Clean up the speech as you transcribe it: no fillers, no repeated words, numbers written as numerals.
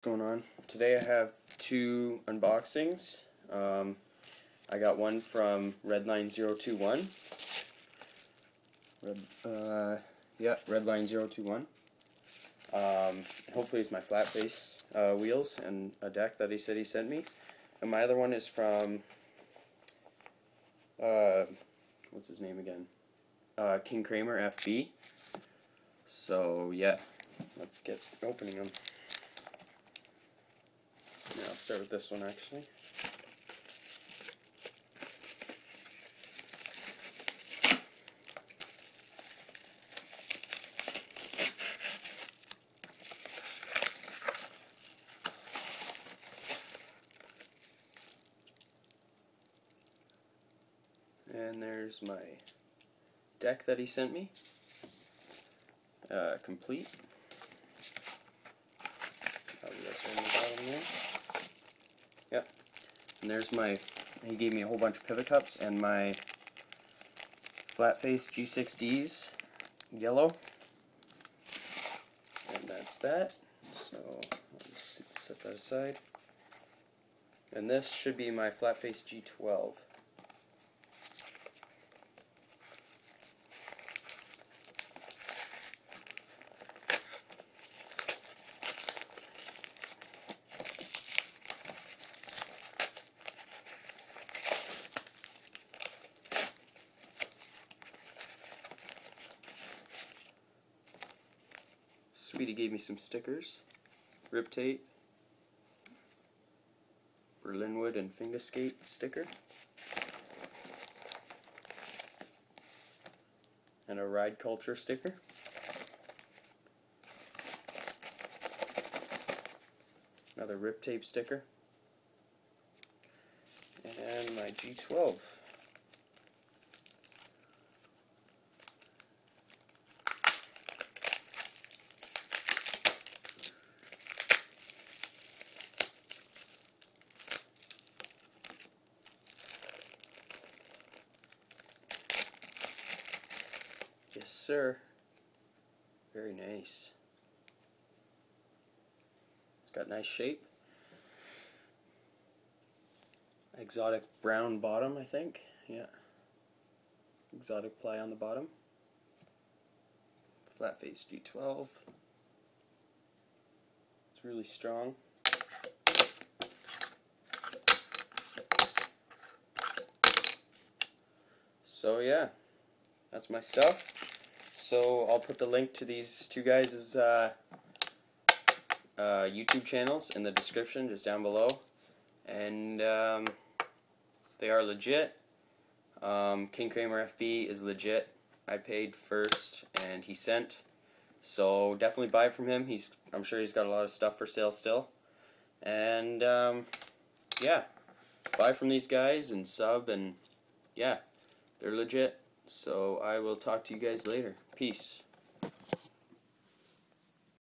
Going on today? I have two unboxings. I got one from Redline021. Redline021. Hopefully it's my flat face wheels and a deck that he said he sent me. And my other one is from what's his name again? King Kramer FB. So yeah, let's get opening them. Yeah, I'll start with this one actually. And there's my deck that he sent me. Complete. Probably this one on the bottom there. Yep. And there's my, he gave me a whole bunch of pivot cups and my flat face G6Ds yellow. And that's that. So I'll just set that aside. And this should be my flat face G12. Sweetie gave me some stickers, Rip Tape, Berlinwood and Fingerskate sticker, and a Ride Culture sticker. Another Rip Tape sticker, and my G12. Yes, sir. Very nice. It's got nice shape. Exotic brown bottom, I think. Yeah. Exotic ply on the bottom. Flat face G12. It's really strong. So yeah, that's my stuff. So I'll put the link to these two guys' YouTube channels in the description, just down below. And they are legit. King Kramer FB is legit. I paid first and he sent. So definitely buy from him. I'm sure he's got a lot of stuff for sale still. And yeah, buy from these guys and sub, and yeah, they're legit. So I will talk to you guys later. Peace.